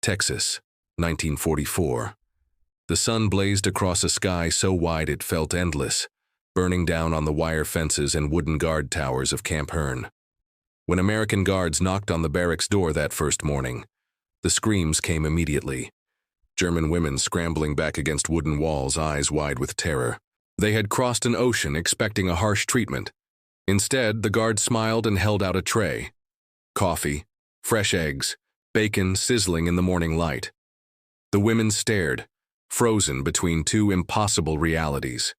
Texas, 1944. The sun blazed across a sky so wide it felt endless, burning down on the wire fences and wooden guard towers of Camp Hearn. When American guards knocked on the barracks door that first morning, the screams came immediately. German women scrambling back against wooden walls, eyes wide with terror. They had crossed an ocean expecting a harsh treatment. Instead, the guard smiled and held out a tray. Coffee, fresh eggs, bacon sizzling in the morning light. The women stared, frozen between two impossible realities.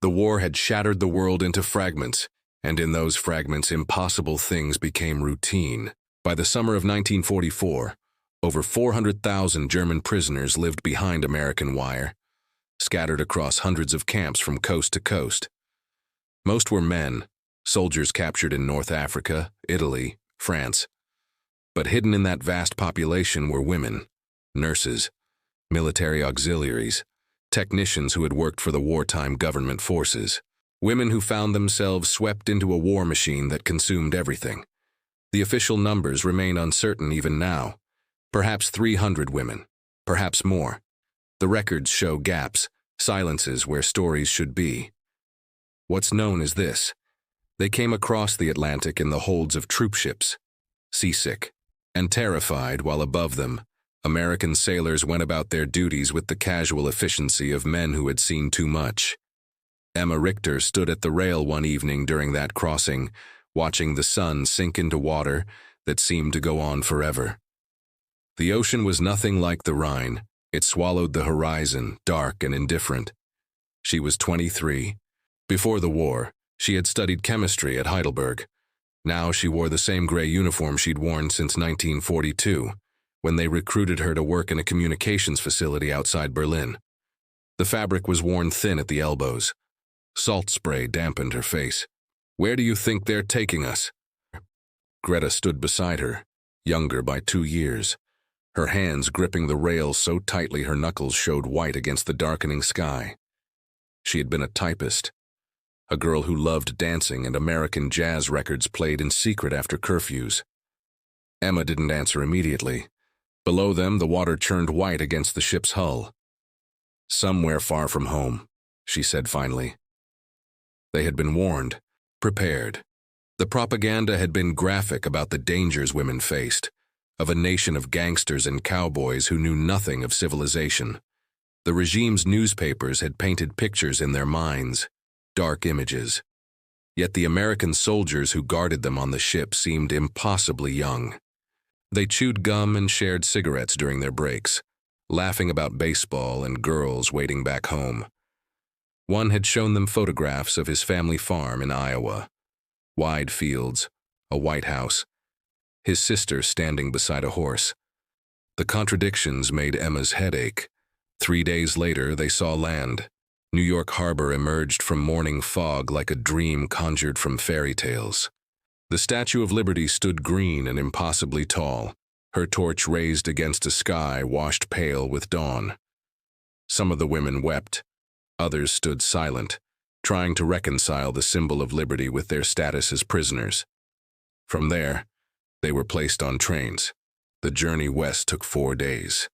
The war had shattered the world into fragments, and in those fragments impossible things became routine. By the summer of 1944, over 400,000 German prisoners lived behind American wire, scattered across hundreds of camps from coast to coast. Most were men, soldiers captured in North Africa, Italy, France. But hidden in that vast population were women, nurses, military auxiliaries, technicians who had worked for the wartime government forces. Women who found themselves swept into a war machine that consumed everything. The official numbers remain uncertain even now. Perhaps 300 women, perhaps more. The records show gaps, silences where stories should be. What's known is this: they came across the Atlantic in the holds of troop ships, seasick and terrified, while above them, American sailors went about their duties with the casual efficiency of men who had seen too much. Emma Richter stood at the rail one evening during that crossing, watching the sun sink into water that seemed to go on forever. The ocean was nothing like the Rhine. It swallowed the horizon, dark and indifferent. She was 23. Before the war, she had studied chemistry at Heidelberg. Now she wore the same gray uniform she'd worn since 1942, when they recruited her to work in a communications facility outside Berlin. The fabric was worn thin at the elbows. Salt spray dampened her face. "Where do you think they're taking us?" Greta stood beside her, younger by 2 years, her hands gripping the rail so tightly her knuckles showed white against the darkening sky. She had been a typist, a girl who loved dancing and American jazz records played in secret after curfews. Emma didn't answer immediately. Below them, the water churned white against the ship's hull. "Somewhere far from home," she said finally. They had been warned, prepared. The propaganda had been graphic about the dangers women faced, of a nation of gangsters and cowboys who knew nothing of civilization. The regime's newspapers had painted pictures in their minds, dark images. Yet the American soldiers who guarded them on the ship seemed impossibly young. They chewed gum and shared cigarettes during their breaks, laughing about baseball and girls waiting back home. One had shown them photographs of his family farm in Iowa. Wide fields, a white house, his sister standing beside a horse. The contradictions made Emma's head ache. 3 days later, they saw land. New York Harbor emerged from morning fog like a dream conjured from fairy tales. The Statue of Liberty stood green and impossibly tall, her torch raised against a sky washed pale with dawn. Some of the women wept. Others stood silent, trying to reconcile the symbol of liberty with their status as prisoners. From there, they were placed on trains. The journey west took 4 days.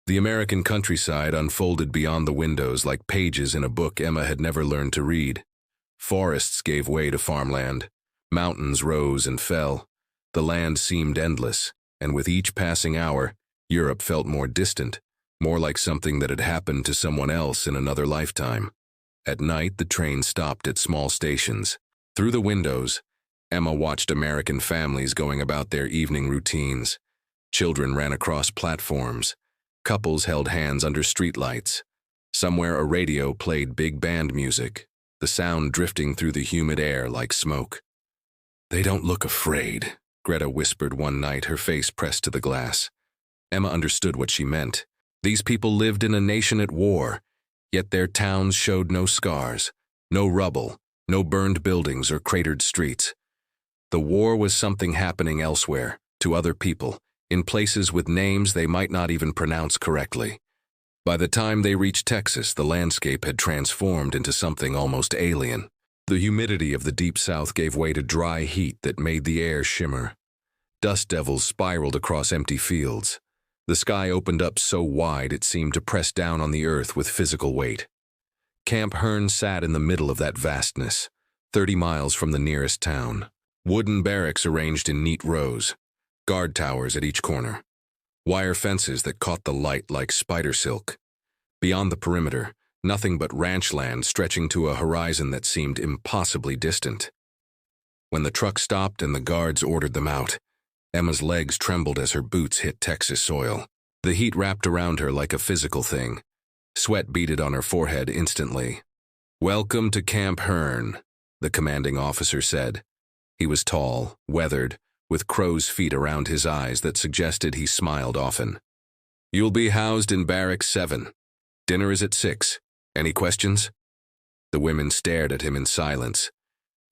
The American countryside unfolded beyond the windows like pages in a book Emma had never learned to read. Forests gave way to farmland. Mountains rose and fell. The land seemed endless, and with each passing hour, Europe felt more distant, more like something that had happened to someone else in another lifetime. At night, the train stopped at small stations. Through the windows, Emma watched American families going about their evening routines. Children ran across platforms. Couples held hands under streetlights. Somewhere a radio played big band music, the sound drifting through the humid air like smoke. "They don't look afraid," Greta whispered one night, her face pressed to the glass. Emma understood what she meant. These people lived in a nation at war, yet their towns showed no scars, no rubble, no burned buildings or cratered streets. The war was something happening elsewhere, to other people, in places with names they might not even pronounce correctly. By the time they reached Texas, the landscape had transformed into something almost alien. The humidity of the deep south gave way to dry heat that made the air shimmer. Dust devils spiraled across empty fields. The sky opened up so wide it seemed to press down on the earth with physical weight. Camp Hearn sat in the middle of that vastness, 30 miles from the nearest town. Wooden barracks arranged in neat rows, guard towers at each corner, wire fences that caught the light like spider silk. Beyond the perimeter, nothing but ranch land stretching to a horizon that seemed impossibly distant. When the truck stopped and the guards ordered them out, Emma's legs trembled as her boots hit Texas soil. The heat wrapped around her like a physical thing. Sweat beaded on her forehead instantly. "Welcome to Camp Hearn," the commanding officer said. He was tall, weathered, with crow's feet around his eyes that suggested he smiled often. "You'll be housed in Barracks 7. Dinner is at 6. Any questions?" The women stared at him in silence.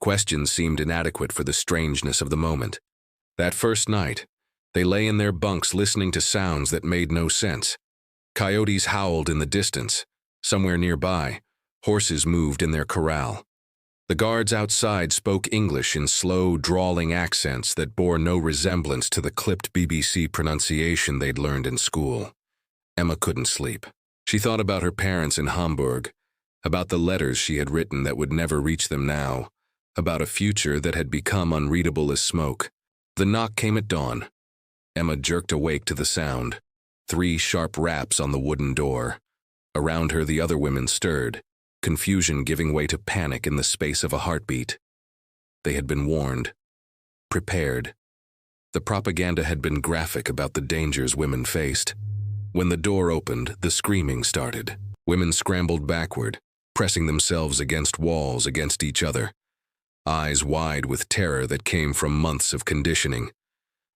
Questions seemed inadequate for the strangeness of the moment. That first night, they lay in their bunks listening to sounds that made no sense. Coyotes howled in the distance. Somewhere nearby, horses moved in their corral. The guards outside spoke English in slow, drawling accents that bore no resemblance to the clipped BBC pronunciation they'd learned in school. Emma couldn't sleep. She thought about her parents in Hamburg, about the letters she had written that would never reach them now, about a future that had become unreadable as smoke. The knock came at dawn. Emma jerked awake to the sound. 3 sharp raps on the wooden door. Around her, the other women stirred, confusion giving way to panic in the space of a heartbeat. They had been warned, prepared. The propaganda had been graphic about the dangers women faced. When the door opened, the screaming started. Women scrambled backward, pressing themselves against walls, against each other, eyes wide with terror that came from months of conditioning,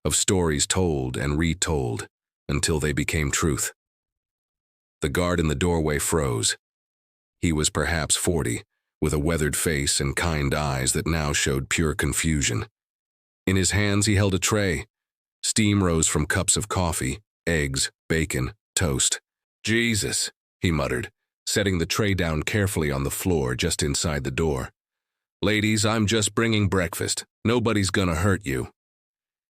of stories told and retold until they became truth. The guard in the doorway froze. He was perhaps 40, with a weathered face and kind eyes that now showed pure confusion. In his hands he held a tray. Steam rose from cups of coffee, eggs, bacon, toast. "Jesus," he muttered, setting the tray down carefully on the floor just inside the door. "Ladies, I'm just bringing breakfast. Nobody's gonna hurt you."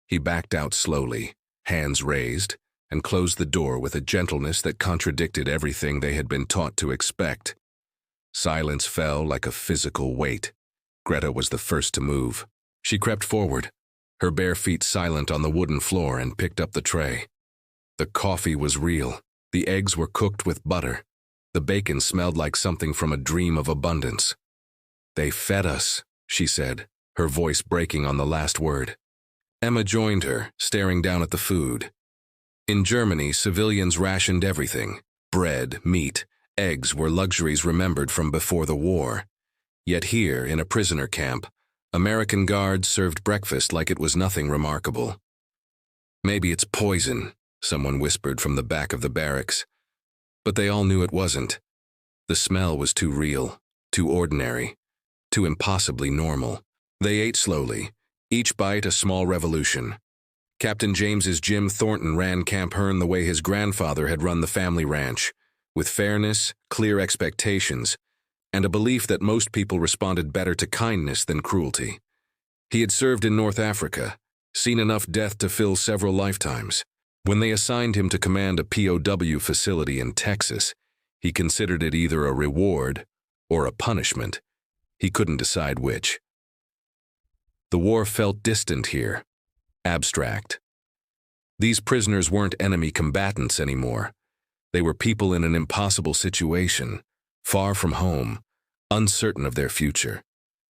He backed out slowly, hands raised, and closed the door with a gentleness that contradicted everything they had been taught to expect. Silence fell like a physical weight. Greta was the first to move. She crept forward, her bare feet silent on the wooden floor, and picked up the tray. The coffee was real. The eggs were cooked with butter. The bacon smelled like something from a dream of abundance. "They fed us," she said, her voice breaking on the last word. Emma joined her, staring down at the food. In Germany, civilians rationed everything. Bread, meat, eggs were luxuries remembered from before the war. Yet here, in a prisoner camp, American guards served breakfast like it was nothing remarkable. "Maybe it's poison," someone whispered from the back of the barracks. But they all knew it wasn't. The smell was too real, too ordinary, too impossibly normal. They ate slowly, each bite a small revolution. Captain James's Jim Thornton ran Camp Hearn the way his grandfather had run the family ranch, with fairness, clear expectations, and a belief that most people responded better to kindness than cruelty. He had served in North Africa, seen enough death to fill several lifetimes. When they assigned him to command a POW facility in Texas, he considered it either a reward or a punishment. He couldn't decide which. The war felt distant here, abstract. These prisoners weren't enemy combatants anymore. They were people in an impossible situation, far from home, uncertain of their future.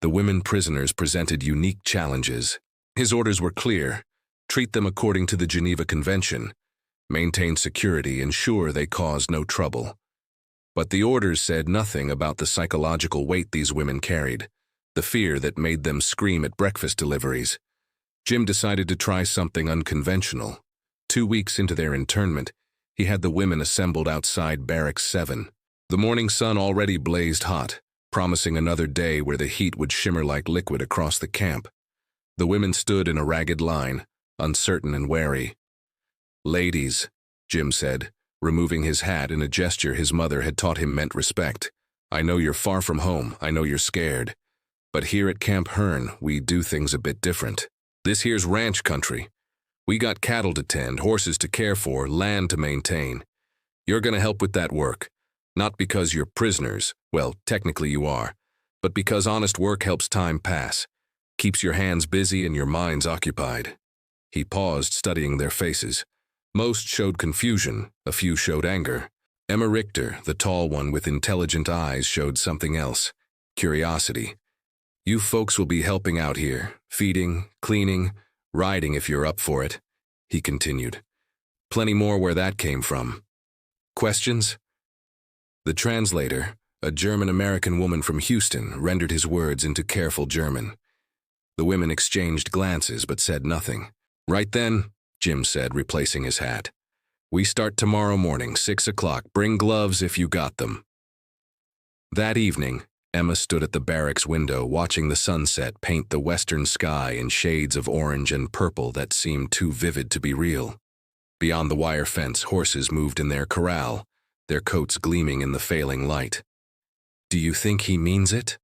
The women prisoners presented unique challenges. His orders were clear: treat them according to the Geneva Convention, maintain security, ensure they caused no trouble. But the orders said nothing about the psychological weight these women carried, the fear that made them scream at breakfast deliveries. Jim decided to try something unconventional. 2 weeks into their internment, he had the women assembled outside Barracks 7. The morning sun already blazed hot, promising another day where the heat would shimmer like liquid across the camp. The women stood in a ragged line, uncertain and wary. "Ladies," Jim said, removing his hat in a gesture his mother had taught him meant respect. "I know you're far from home, I know you're scared. But here at Camp Hearn, we do things a bit different. This here's ranch country. We got cattle to tend, horses to care for, land to maintain. You're going to help with that work. Not because you're prisoners, well, technically you are, but because honest work helps time pass, keeps your hands busy and your minds occupied. He paused, studying their faces. Most showed confusion, a few showed anger. Emma Richter, the tall one with intelligent eyes, showed something else, curiosity. You folks will be helping out here, feeding, cleaning, riding if you're up for it, he continued. Plenty more where that came from. Questions? The translator, a German-American woman from Houston, rendered his words into careful German. The women exchanged glances but said nothing. Right then, Jim said, replacing his hat. We start tomorrow morning, 6 o'clock. Bring gloves if you got them. That evening, Emma stood at the barracks window watching the sunset paint the western sky in shades of orange and purple that seemed too vivid to be real. Beyond the wire fence, horses moved in their corral, their coats gleaming in the failing light. Do you think he means it?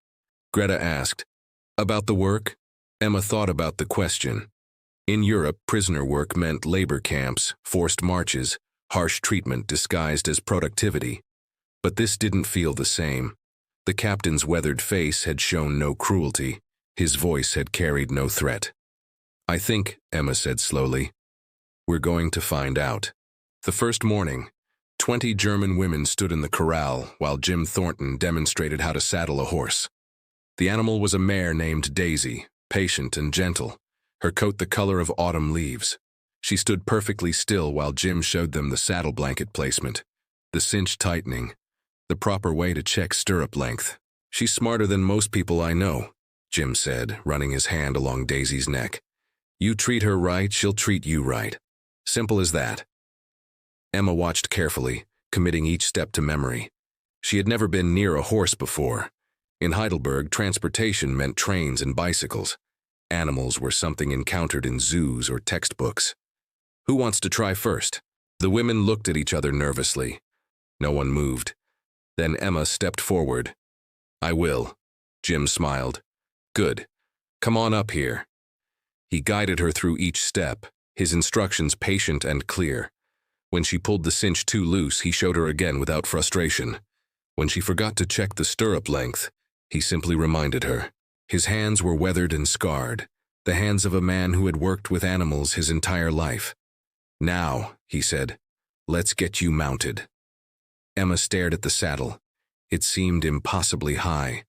Greta asked. About the work? Emma thought about the question. In Europe, prisoner work meant labor camps, forced marches, harsh treatment disguised as productivity. But this didn't feel the same. The captain's weathered face had shown no cruelty. His voice had carried no threat. I think, Emma said slowly, we're going to find out. The first morning, 20 German women stood in the corral while Jim Thornton demonstrated how to saddle a horse. The animal was a mare named Daisy, patient and gentle, her coat the color of autumn leaves. She stood perfectly still while Jim showed them the saddle blanket placement, the cinch tightening, the proper way to check stirrup length. She's smarter than most people I know, Jim said, running his hand along Daisy's neck. You treat her right, she'll treat you right. Simple as that. Emma watched carefully, committing each step to memory. She had never been near a horse before. In Heidelberg, transportation meant trains and bicycles. Animals were something encountered in zoos or textbooks. Who wants to try first? The women looked at each other nervously. No one moved. Then Emma stepped forward. I will. Jim smiled. Good. Come on up here. He guided her through each step, his instructions patient and clear. When she pulled the cinch too loose, he showed her again without frustration. When she forgot to check the stirrup length, he simply reminded her. His hands were weathered and scarred, the hands of a man who had worked with animals his entire life. Now, he said, let's get you mounted. Emma stared at the saddle. It seemed impossibly high.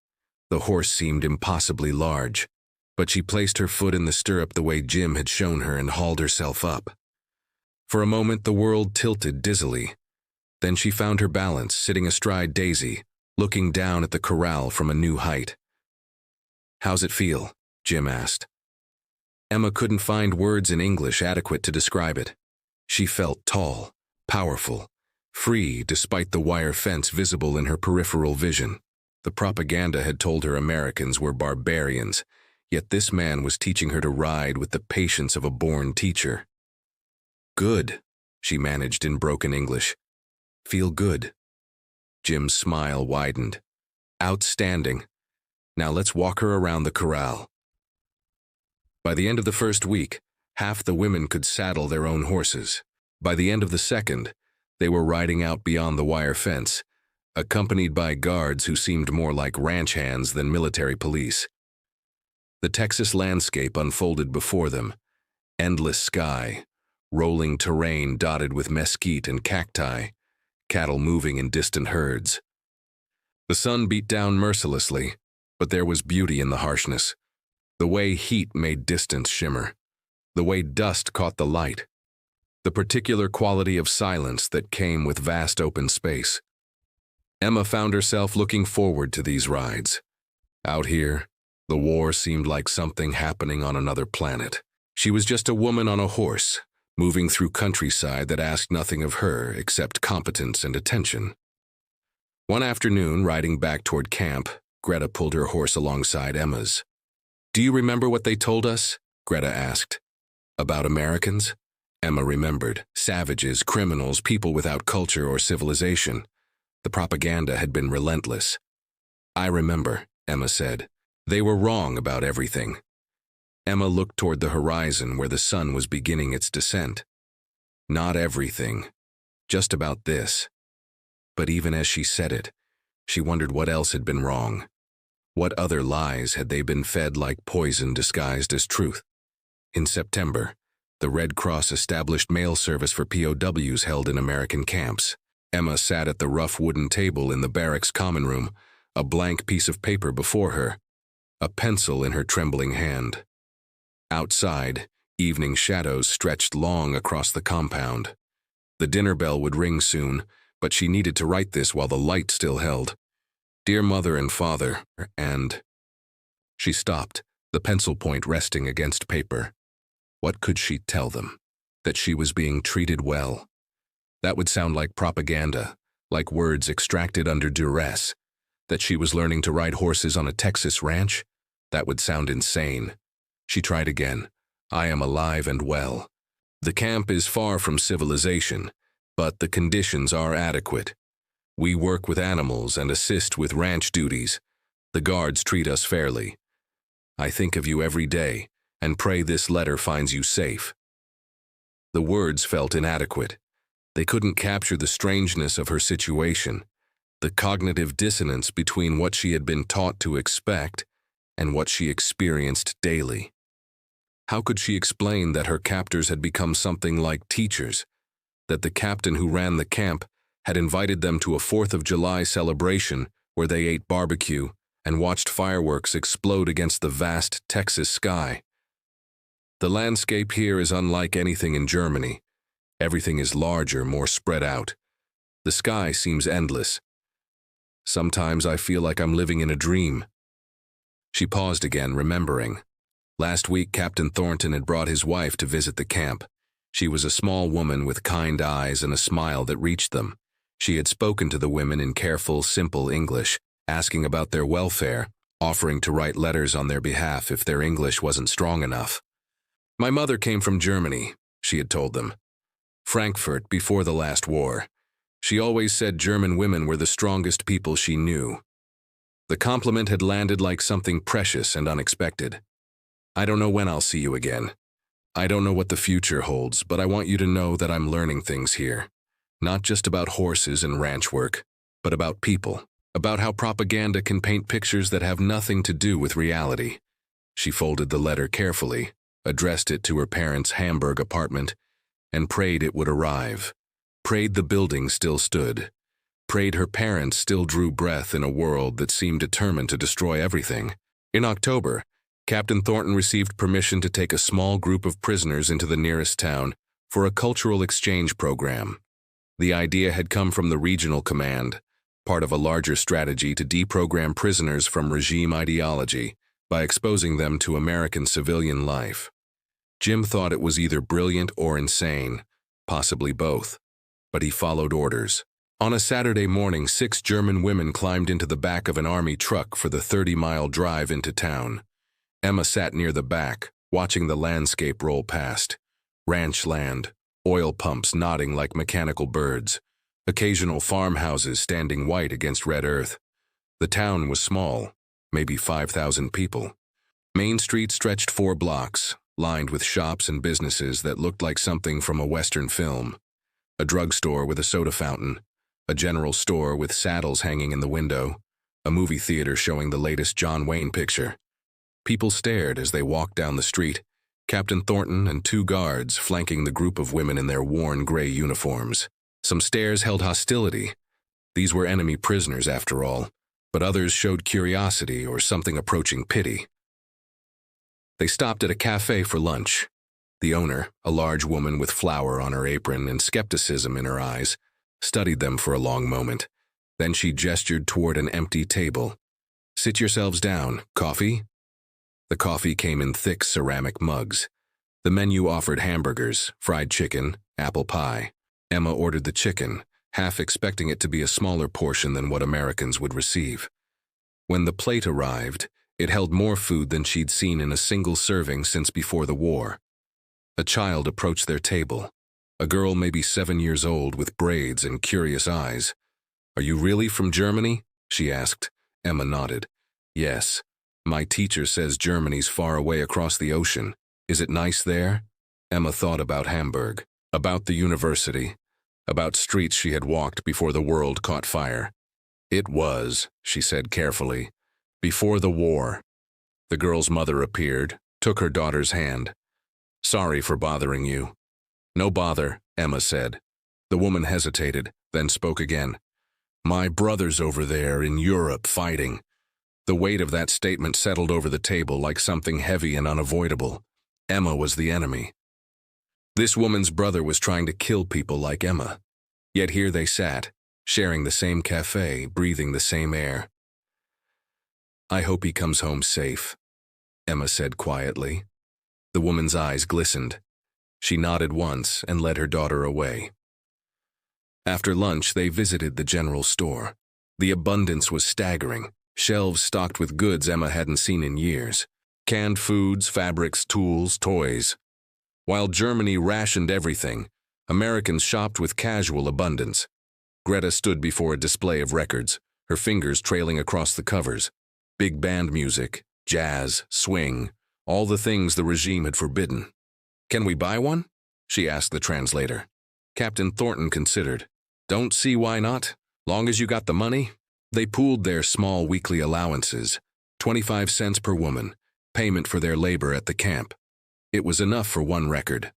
The horse seemed impossibly large. But she placed her foot in the stirrup the way Jim had shown her and hauled herself up. For a moment, the world tilted dizzily. Then she found her balance, sitting astride Daisy, looking down at the corral from a new height. How's it feel? Jim asked. Emma couldn't find words in English adequate to describe it. She felt tall, powerful, free despite the wire fence visible in her peripheral vision. The propaganda had told her Americans were barbarians, yet this man was teaching her to ride with the patience of a born teacher. Good, she managed in broken English. Feel good. Jim's smile widened. Outstanding. Now let's walk her around the corral. By the end of the first week, half the women could saddle their own horses. By the end of the second, they were riding out beyond the wire fence, accompanied by guards who seemed more like ranch hands than military police. The Texas landscape unfolded before them. Endless sky, rolling terrain dotted with mesquite and cacti, cattle moving in distant herds. The sun beat down mercilessly, but there was beauty in the harshness. The way heat made distance shimmer. The way dust caught the light. The particular quality of silence that came with vast open space. Emma found herself looking forward to these rides. Out here, the war seemed like something happening on another planet. She was just a woman on a horse, moving through countryside that asked nothing of her except competence and attention. One afternoon, riding back toward camp, Greta pulled her horse alongside Emma's. Do you remember what they told us? Greta asked. About Americans? Emma remembered. Savages, criminals, people without culture or civilization. The propaganda had been relentless. I remember, Emma said. They were wrong about everything. Emma looked toward the horizon where the sun was beginning its descent. Not everything. Just about this. But even as she said it, she wondered what else had been wrong. What other lies had they been fed like poison disguised as truth? In September, the Red Cross established mail service for POWs held in American camps. Emma sat at the rough wooden table in the barracks common room, a blank piece of paper before her, a pencil in her trembling hand. Outside, evening shadows stretched long across the compound. The dinner bell would ring soon, but she needed to write this while the light still held. Dear Mother and Father, and... She stopped, the pencil point resting against paper. What could she tell them? That she was being treated well? That would sound like propaganda, like words extracted under duress. That she was learning to ride horses on a Texas ranch? That would sound insane. She tried again. I am alive and well. The camp is far from civilization, but the conditions are adequate. We work with animals and assist with ranch duties. The guards treat us fairly. I think of you every day and pray this letter finds you safe. The words felt inadequate. They couldn't capture the strangeness of her situation, the cognitive dissonance between what she had been taught to expect and what she experienced daily. How could she explain that her captors had become something like teachers, that the captain who ran the camp had invited them to a 4th of July celebration where they ate barbecue and watched fireworks explode against the vast Texas sky? The landscape here is unlike anything in Germany. Everything is larger, more spread out. The sky seems endless. Sometimes I feel like I'm living in a dream. She paused again, remembering. Last week, Captain Thornton had brought his wife to visit the camp. She was a small woman with kind eyes and a smile that reached them. She had spoken to the women in careful, simple English, asking about their welfare, offering to write letters on their behalf if their English wasn't strong enough. My mother came from Germany, she had told them. Frankfurt before the last war. She always said German women were the strongest people she knew. The compliment had landed like something precious and unexpected. I don't know when I'll see you again. I don't know what the future holds, but I want you to know that I'm learning things here. Not just about horses and ranch work, but about people, about how propaganda can paint pictures that have nothing to do with reality. She folded the letter carefully, addressed it to her parents' Hamburg apartment, and prayed it would arrive. Prayed the building still stood. Prayed her parents still drew breath in a world that seemed determined to destroy everything. In October, Captain Thornton received permission to take a small group of prisoners into the nearest town for a cultural exchange program. The idea had come from the regional command, part of a larger strategy to deprogram prisoners from regime ideology by exposing them to American civilian life. Jim thought it was either brilliant or insane, possibly both, but he followed orders. On a Saturday morning, 6 German women climbed into the back of an army truck for the 30-mile drive into town. Emma sat near the back, watching the landscape roll past. Ranch land, oil pumps nodding like mechanical birds, occasional farmhouses standing white against red earth. The town was small, maybe 5,000 people. Main Street stretched 4 blocks, lined with shops and businesses that looked like something from a Western film. A drugstore with a soda fountain, a general store with saddles hanging in the window, a movie theater showing the latest John Wayne picture. People stared as they walked down the street, Captain Thornton and 2 guards flanking the group of women in their worn gray uniforms. Some stares held hostility. These were enemy prisoners, after all, but others showed curiosity or something approaching pity. They stopped at a cafe for lunch. The owner, a large woman with flour on her apron and skepticism in her eyes, studied them for a long moment. Then she gestured toward an empty table. Sit yourselves down. Coffee? The coffee came in thick ceramic mugs. The menu offered hamburgers, fried chicken, apple pie. Emma ordered the chicken, half expecting it to be a smaller portion than what Americans would receive. When the plate arrived, it held more food than she'd seen in a single serving since before the war. A child approached their table. A girl maybe 7 years old with braids and curious eyes. Are you really from Germany? She asked. Emma nodded. Yes. My teacher says Germany's far away across the ocean. Is it nice there? Emma thought about Hamburg, about the university, about streets she had walked before the world caught fire. It was, she said carefully, before the war. The girl's mother appeared, took her daughter's hand. Sorry for bothering you. No bother, Emma said. The woman hesitated, then spoke again. My brother's over there in Europe fighting. The weight of that statement settled over the table like something heavy and unavoidable. Emma was the enemy. This woman's brother was trying to kill people like Emma. Yet here they sat, sharing the same cafe, breathing the same air. I hope he comes home safe, Emma said quietly. The woman's eyes glistened. She nodded once and led her daughter away. After lunch, they visited the general store. The abundance was staggering, shelves stocked with goods Emma hadn't seen in years. Canned foods, fabrics, tools, toys. While Germany rationed everything, Americans shopped with casual abundance. Greta stood before a display of records, her fingers trailing across the covers. Big band music, jazz, swing, all the things the regime had forbidden. Can we buy one? She asked the translator. Captain Thornton considered. Don't see why not, long as you got the money. They pooled their small weekly allowances, 25 cents per woman, payment for their labor at the camp. It was enough for one record.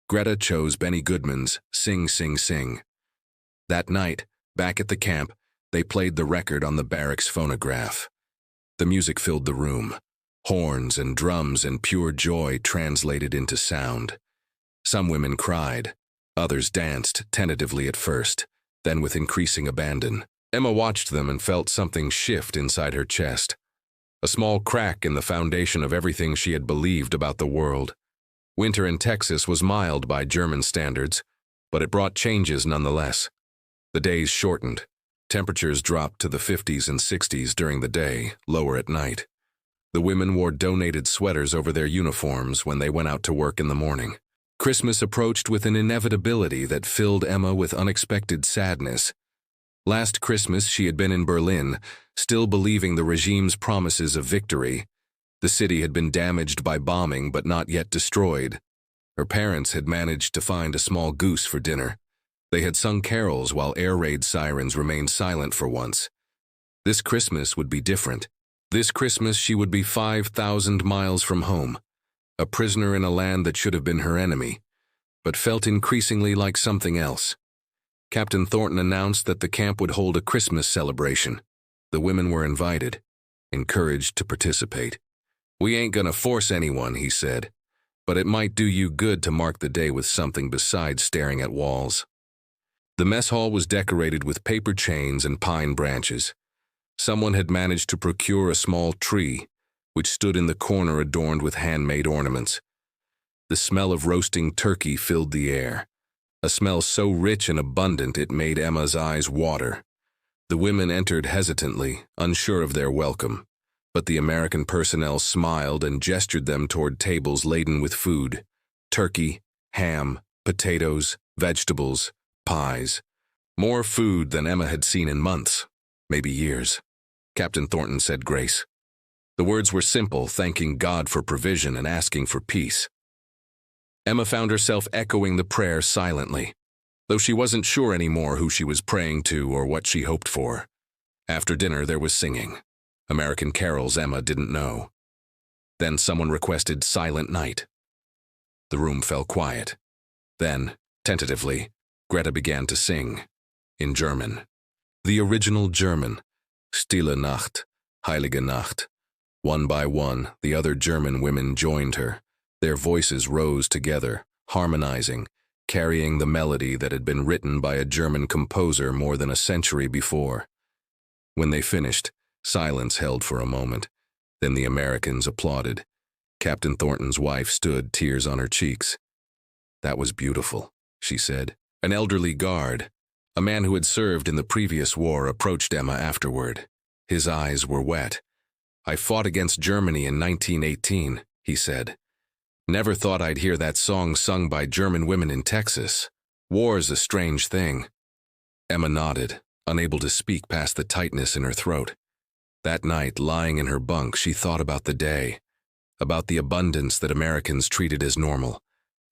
Greta chose Benny Goodman's Sing, Sing, Sing. That night, back at the camp, they played the record on the barracks phonograph. The music filled the room. Horns and drums and pure joy translated into sound. Some women cried. Others danced, tentatively at first, then with increasing abandon. Emma watched them and felt something shift inside her chest. A small crack in the foundation of everything she had believed about the world. Winter in Texas was mild by German standards, but it brought changes nonetheless. The days shortened. Temperatures dropped to the 50s and 60s during the day, lower at night. The women wore donated sweaters over their uniforms when they went out to work in the morning. Christmas approached with an inevitability that filled Emma with unexpected sadness. Last Christmas, she had been in Berlin, still believing the regime's promises of victory. The city had been damaged by bombing but not yet destroyed. Her parents had managed to find a small goose for dinner. They had sung carols while air raid sirens remained silent for once. This Christmas would be different. This Christmas she would be 5,000 miles from home, a prisoner in a land that should have been her enemy, but felt increasingly like something else. Captain Thornton announced that the camp would hold a Christmas celebration. The women were invited, encouraged to participate. We ain't gonna force anyone, he said, but it might do you good to mark the day with something besides staring at walls. The mess hall was decorated with paper chains and pine branches. Someone had managed to procure a small tree, which stood in the corner adorned with handmade ornaments. The smell of roasting turkey filled the air, a smell so rich and abundant it made Emma's eyes water. The women entered hesitantly, unsure of their welcome, but the American personnel smiled and gestured them toward tables laden with food: turkey, ham, potatoes, vegetables, pies. More food than Emma had seen in months, maybe years. Captain Thornton said grace. The words were simple, thanking God for provision and asking for peace. Emma found herself echoing the prayer silently, though she wasn't sure anymore who she was praying to or what she hoped for. After dinner there was singing. American carols Emma didn't know. Then someone requested Silent Night. The room fell quiet. Then, tentatively, Greta began to sing, in German. The original German, Stille Nacht, Heilige Nacht. One by one, the other German women joined her. Their voices rose together, harmonizing, carrying the melody that had been written by a German composer more than a century before. When they finished, silence held for a moment. Then the Americans applauded. Captain Thornton's wife stood, tears on her cheeks. That was beautiful, she said. An elderly guard, a man who had served in the previous war, approached Emma afterward. His eyes were wet. I fought against Germany in 1918, he said. Never thought I'd hear that song sung by German women in Texas. War's a strange thing. Emma nodded, unable to speak past the tightness in her throat. That night, lying in her bunk, she thought about the day, about the abundance that Americans treated as normal,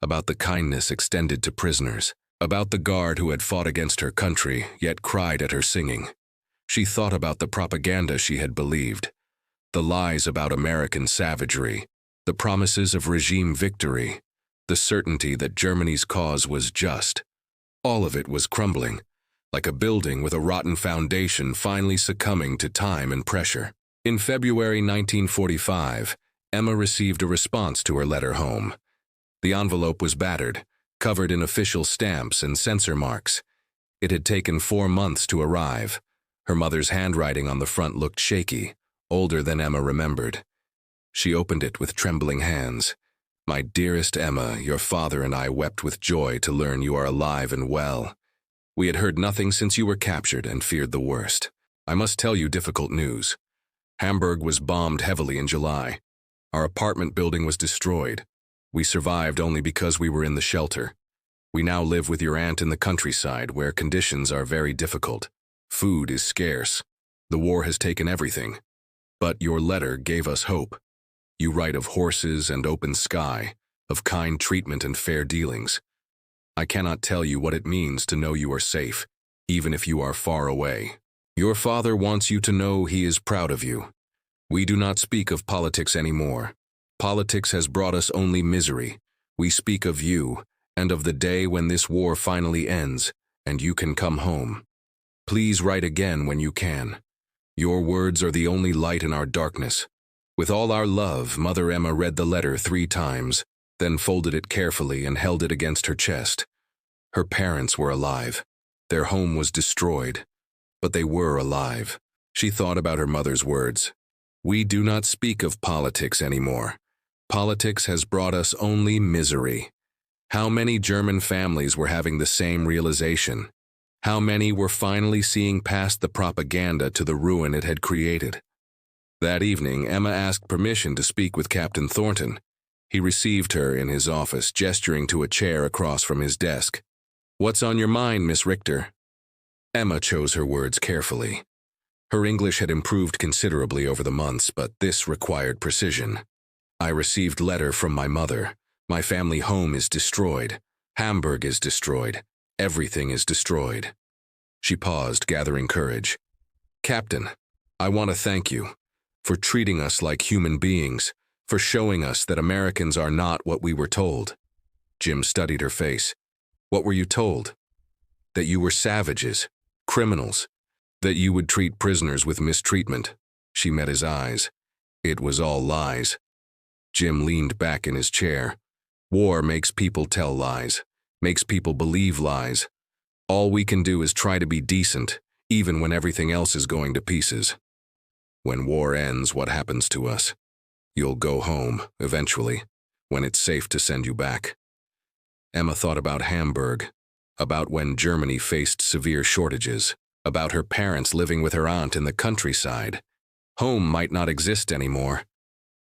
about the kindness extended to prisoners, about the guard who had fought against her country, yet cried at her singing. She thought about the propaganda she had believed, the lies about American savagery, the promises of regime victory, the certainty that Germany's cause was just. All of it was crumbling, like a building with a rotten foundation finally succumbing to time and pressure. In February 1945, Emma received a response to her letter home. The envelope was battered, covered in official stamps and censor marks. It had taken 4 months to arrive. Her mother's handwriting on the front looked shaky, older than Emma remembered. She opened it with trembling hands. "My dearest Emma, your father and I wept with joy to learn you are alive and well. We had heard nothing since you were captured and feared the worst. I must tell you difficult news. Hamburg was bombed heavily in July. Our apartment building was destroyed. We survived only because we were in the shelter. We now live with your aunt in the countryside, where conditions are very difficult. Food is scarce. The war has taken everything. But your letter gave us hope. You write of horses and open sky, of kind treatment and fair dealings. I cannot tell you what it means to know you are safe, even if you are far away. Your father wants you to know he is proud of you. We do not speak of politics anymore. Politics has brought us only misery. We speak of you, and of the day when this war finally ends, and you can come home. Please write again when you can. Your words are the only light in our darkness. With all our love, Mother Emma read the letter 3 times, then folded it carefully and held it against her chest. Her parents were alive. Their home was destroyed, but they were alive. She thought about her mother's words. We do not speak of politics anymore. Politics has brought us only misery. How many German families were having the same realization? How many were finally seeing past the propaganda to the ruin it had created? That evening, Emma asked permission to speak with Captain Thornton. He received her in his office, gesturing to a chair across from his desk. "What's on your mind, Miss Richter?" Emma chose her words carefully. Her English had improved considerably over the months, but this required precision. "I received letter from my mother. My family home is destroyed. Hamburg is destroyed. Everything is destroyed." She paused, gathering courage. "Captain, I want to thank you for treating us like human beings, for showing us that Americans are not what we were told." Jim studied her face. "What were you told? That you were savages, criminals, that you would treat prisoners with mistreatment." She met his eyes. "It was all lies." Jim leaned back in his chair. "War makes people tell lies, makes people believe lies. All we can do is try to be decent, even when everything else is going to pieces. When war ends, what happens to us? You'll go home, eventually, when it's safe to send you back." Emma thought about Hamburg, about when Germany faced severe shortages, about her parents living with her aunt in the countryside. Home might not exist anymore.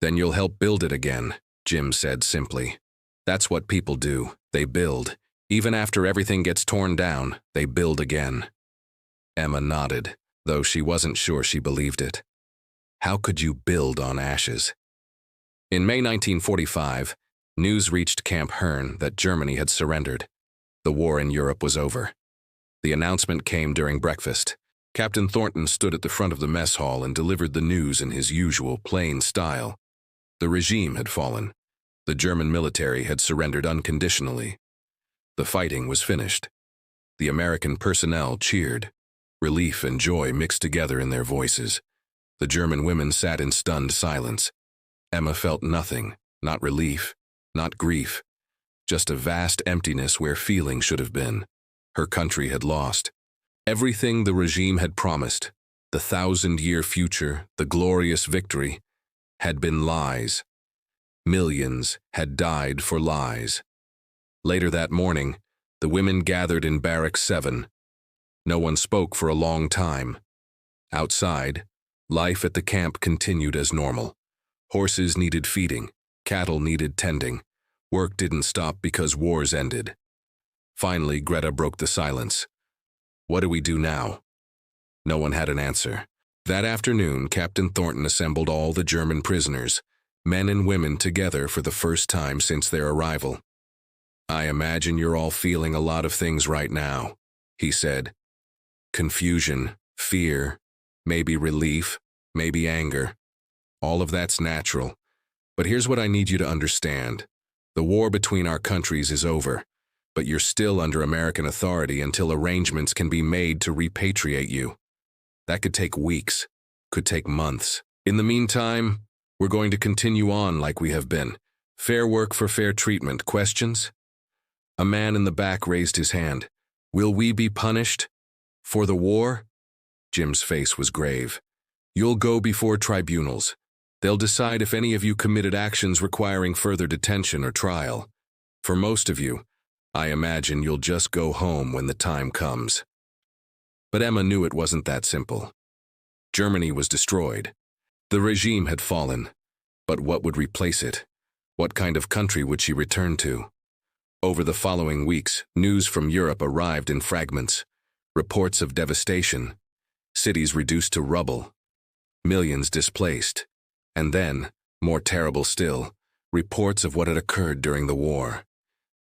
"Then you'll help build it again," Jim said simply. "That's what people do. They build. Even after everything gets torn down, they build again." Emma nodded, though she wasn't sure she believed it. How could you build on ashes? In May 1945, news reached Camp Hearn that Germany had surrendered. The war in Europe was over. The announcement came during breakfast. Captain Thornton stood at the front of the mess hall and delivered the news in his usual plain style. The regime had fallen. The German military had surrendered unconditionally. The fighting was finished. The American personnel cheered. Relief and joy mixed together in their voices. The German women sat in stunned silence. Emma felt nothing, not relief, not grief, just a vast emptiness where feeling should have been. Her country had lost. Everything the regime had promised, the 1,000-year future, the glorious victory, had been lies. Millions had died for lies. Later that morning, the women gathered in Barrack 7. No one spoke for a long time. Outside, life at the camp continued as normal. Horses needed feeding, cattle needed tending. Work didn't stop because wars ended. Finally, Greta broke the silence. "What do we do now?" No one had an answer. That afternoon, Captain Thornton assembled all the German prisoners, men and women together for the first time since their arrival. "I imagine you're all feeling a lot of things right now," he said. "Confusion, fear, maybe relief, maybe anger. All of that's natural. But here's what I need you to understand. The war between our countries is over, but you're still under American authority until arrangements can be made to repatriate you. That could take weeks, could take months. In the meantime, we're going to continue on like we have been. Fair work for fair treatment. Questions?" A man in the back raised his hand. "Will we be punished? For the war?" Jim's face was grave. "You'll go before tribunals. They'll decide if any of you committed actions requiring further detention or trial. For most of you, I imagine you'll just go home when the time comes." But Emma knew it wasn't that simple. Germany was destroyed. The regime had fallen. But what would replace it? What kind of country would she return to? Over the following weeks, news from Europe arrived in fragments. Reports of devastation. Cities reduced to rubble. Millions displaced. And then, more terrible still, reports of what had occurred during the war.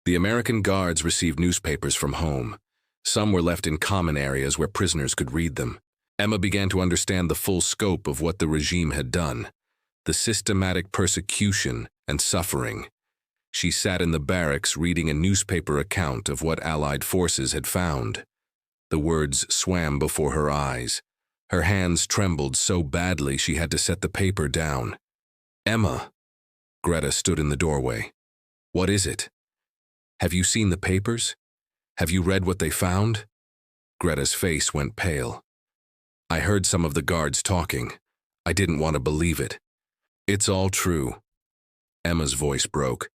The American guards received newspapers from home. Some were left in common areas where prisoners could read them. Emma began to understand the full scope of what the regime had done, the systematic persecution and suffering. She sat in the barracks reading a newspaper account of what Allied forces had found. The words swam before her eyes. Her hands trembled so badly she had to set the paper down. "Emma," Greta stood in the doorway. "What is it? Have you seen the papers? Have you read what they found?" Greta's face went pale. "I heard some of the guards talking. I didn't want to believe it." "It's all true." Emma's voice broke.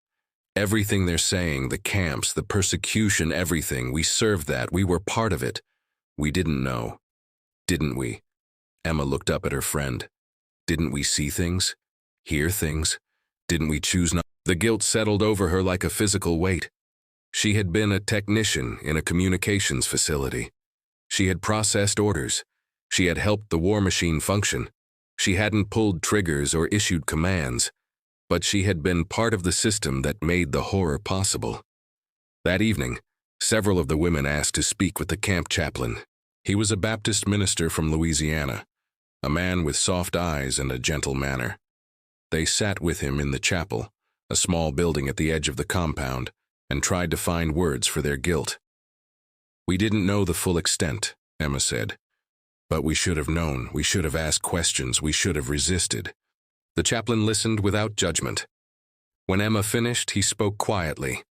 "Everything they're saying, the camps, the persecution, everything, we served that, we were part of it. We didn't know. Didn't we?" Emma looked up at her friend. "Didn't we see things? Hear things? Didn't we choose not?" The guilt settled over her like a physical weight. She had been a technician in a communications facility. She had processed orders. She had helped the war machine function. She hadn't pulled triggers or issued commands, but she had been part of the system that made the horror possible. That evening, several of the women asked to speak with the camp chaplain. He was a Baptist minister from Louisiana, a man with soft eyes and a gentle manner. They sat with him in the chapel, a small building at the edge of the compound, and tried to find words for their guilt. "We didn't know the full extent," Emma said. "But we should have known, we should have asked questions, we should have resisted." The chaplain listened without judgment. When Emma finished, he spoke quietly.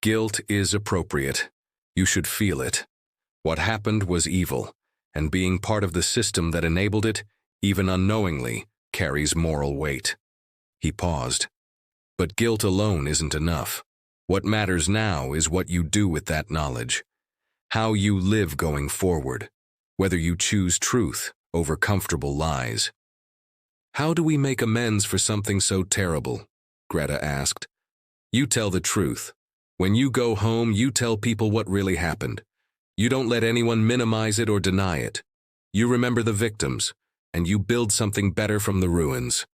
"Guilt is appropriate. You should feel it. What happened was evil, and being part of the system that enabled it, even unknowingly, carries moral weight." He paused. "But guilt alone isn't enough. What matters now is what you do with that knowledge. How you live going forward, whether you choose truth over comfortable lies." "How do we make amends for something so terrible?" Greta asked. "You tell the truth. When you go home, you tell people what really happened. You don't let anyone minimize it or deny it. You remember the victims, and you build something better from the ruins."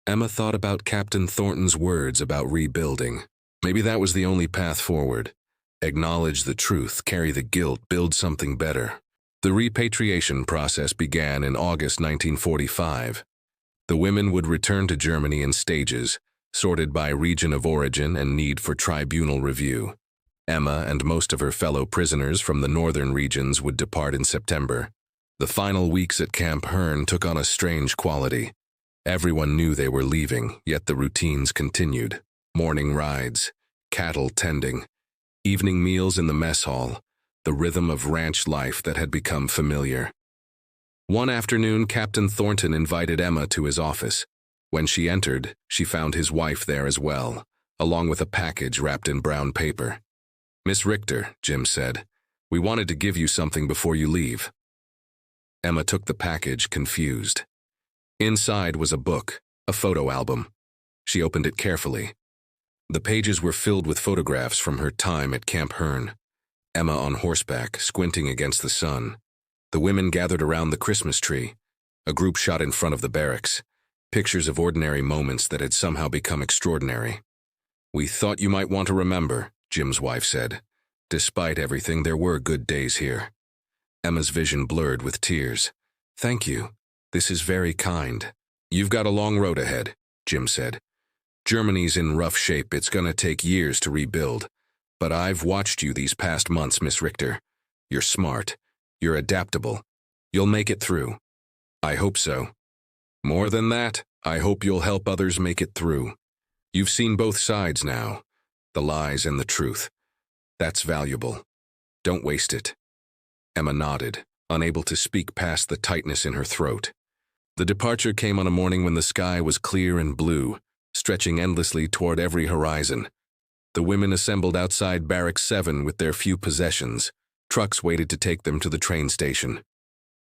Emma thought about Captain Thornton's words about rebuilding. Maybe that was the only path forward. Acknowledge the truth, carry the guilt, build something better. The repatriation process began in August 1945. The women would return to Germany in stages, sorted by region of origin and need for tribunal review. Emma and most of her fellow prisoners from the northern regions would depart in September. The final weeks at Camp Hearn took on a strange quality. Everyone knew they were leaving, yet the routines continued. Morning rides, cattle tending, evening meals in the mess hall, the rhythm of ranch life that had become familiar. One afternoon, Captain Thornton invited Emma to his office. When she entered, she found his wife there as well, along with a package wrapped in brown paper. "Miss Richter," Jim said, "we wanted to give you something before you leave." Emma took the package, confused. Inside was a book, a photo album. She opened it carefully. The pages were filled with photographs from her time at Camp Hearn. Emma on horseback, squinting against the sun. The women gathered around the Christmas tree. A group shot in front of the barracks. Pictures of ordinary moments that had somehow become extraordinary. "We thought you might want to remember," Jim's wife said. "Despite everything, there were good days here." Emma's vision blurred with tears. "Thank you. This is very kind." "You've got a long road ahead," Jim said. "Germany's in rough shape. It's gonna take years to rebuild. But I've watched you these past months, Miss Richter. You're smart. You're adaptable. You'll make it through." "I hope so. More than that, I hope you'll help others make it through. You've seen both sides now, the lies and the truth. That's valuable. Don't waste it." Emma nodded, unable to speak past the tightness in her throat. The departure came on a morning when the sky was clear and blue, stretching endlessly toward every horizon. The women assembled outside Barracks 7 with their few possessions. Trucks waited to take them to the train station.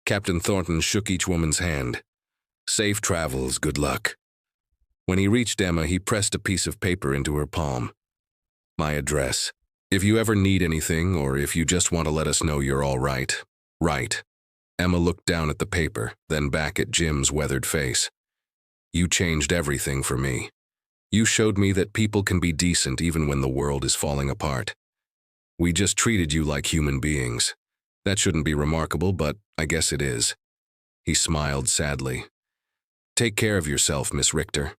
Captain Thornton shook each woman's hand. "Safe travels, good luck." When he reached Emma, he pressed a piece of paper into her palm. "My address. If you ever need anything, or if you just want to let us know you're all right, write." Emma looked down at the paper, then back at Jim's weathered face. "You changed everything for me. You showed me that people can be decent even when the world is falling apart. We just treated you like human beings. That shouldn't be remarkable, but I guess it is." He smiled sadly. "Take care of yourself, Miss Richter."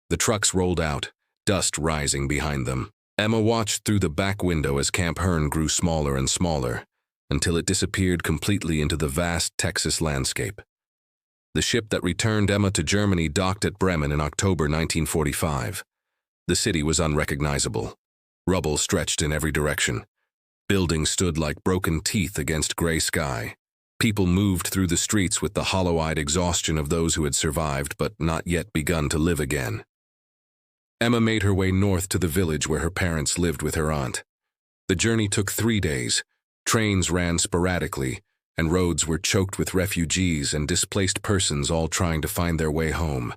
The trucks rolled out, dust rising behind them. Emma watched through the back window as Camp Hearn grew smaller and smaller, until it disappeared completely into the vast Texas landscape. The ship that returned Emma to Germany docked at Bremen in October 1945. The city was unrecognizable. Rubble stretched in every direction. Buildings stood like broken teeth against gray sky. People moved through the streets with the hollow-eyed exhaustion of those who had survived but not yet begun to live again. Emma made her way north to the village where her parents lived with her aunt. The journey took 3 days. Trains ran sporadically, and roads were choked with refugees and displaced persons all trying to find their way home.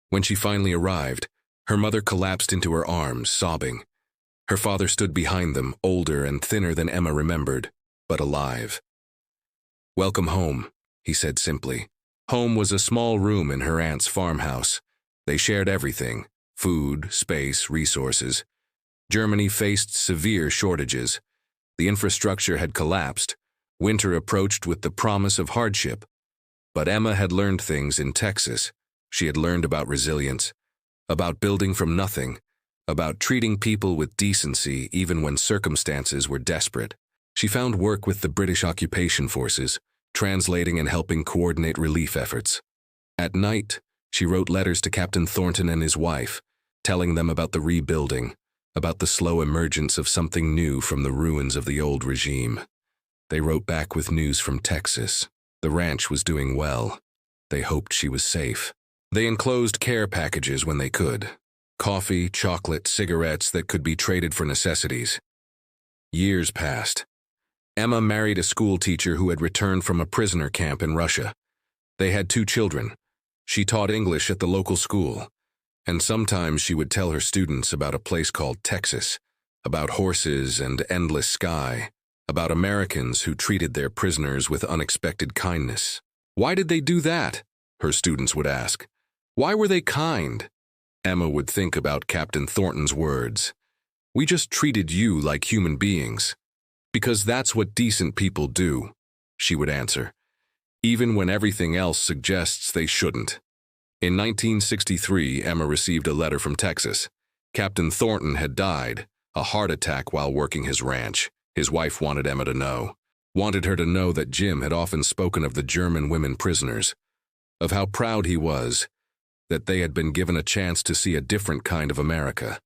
When she finally arrived, her mother collapsed into her arms, sobbing. Her father stood behind them, older and thinner than Emma remembered, but alive. "Welcome home," he said simply. Home was a small room in her aunt's farmhouse. They shared everything: food, space, resources. Germany faced severe shortages. The infrastructure had collapsed. Winter approached with the promise of hardship. But Emma had learned things in Texas. She had learned about resilience, about building from nothing, about treating people with decency even when circumstances were desperate. She found work with the British occupation forces, translating and helping coordinate relief efforts. At night, she wrote letters to Captain Thornton and his wife, telling them about the rebuilding, about the slow emergence of something new from the ruins of the old regime. They wrote back with news from Texas. The ranch was doing well. They hoped she was safe. They enclosed care packages when they could. Coffee, chocolate, cigarettes that could be traded for necessities. Years passed. Emma married a school teacher who had returned from a prisoner camp in Russia. They had 2 children. She taught English at the local school, and sometimes she would tell her students about a place called Texas, about horses and endless sky, about Americans who treated their prisoners with unexpected kindness. "Why did they do that?" her students would ask. "Why were they kind?" Emma would think about Captain Thornton's words. "We just treated you like human beings. Because that's what decent people do," she would answer, even when everything else suggests they shouldn't. In 1963, Emma received a letter from Texas. Captain Thornton had died, a heart attack while working his ranch. His wife wanted Emma to know, wanted her to know that Jim had often spoken of the German women prisoners, of how proud he was, that they had been given a chance to see a different kind of America.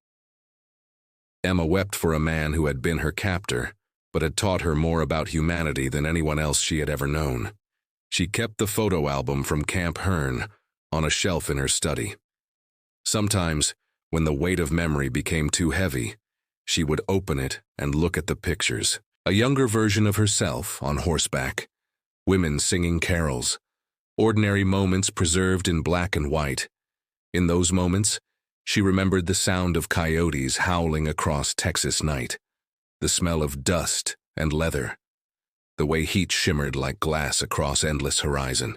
Emma wept for a man who had been her captor, but had taught her more about humanity than anyone else she had ever known. She kept the photo album from Camp Hearn on a shelf in her study. Sometimes, when the weight of memory became too heavy, she would open it and look at the pictures. A younger version of herself on horseback, women singing carols, ordinary moments preserved in black and white. In those moments, she remembered the sound of coyotes howling across Texas night, the smell of dust and leather, the way heat shimmered like glass across endless horizon.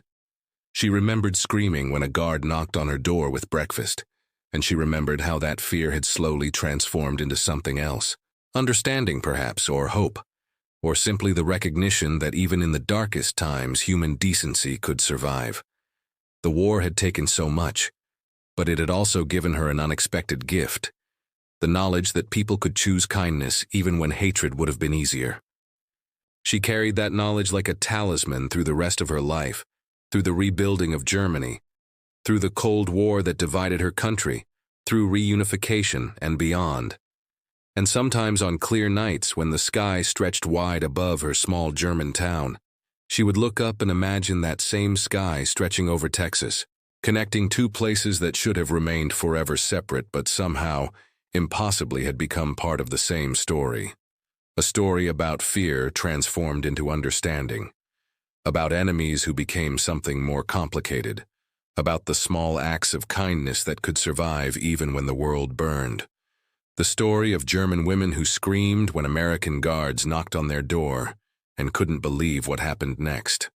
She remembered screaming when a guard knocked on her door with breakfast, and she remembered how that fear had slowly transformed into something else. Understanding, perhaps, or hope, or simply the recognition that even in the darkest times human decency could survive. The war had taken so much, but it had also given her an unexpected gift, the knowledge that people could choose kindness even when hatred would have been easier. She carried that knowledge like a talisman through the rest of her life, through the rebuilding of Germany, through the Cold War that divided her country, through reunification and beyond. And sometimes on clear nights when the sky stretched wide above her small German town, she would look up and imagine that same sky stretching over Texas, connecting two places that should have remained forever separate but somehow, impossibly had become part of the same story. A story about fear transformed into understanding, about enemies who became something more complicated, about the small acts of kindness that could survive even when the world burned. The story of German women who screamed when American guards knocked on their door and couldn't believe what happened next.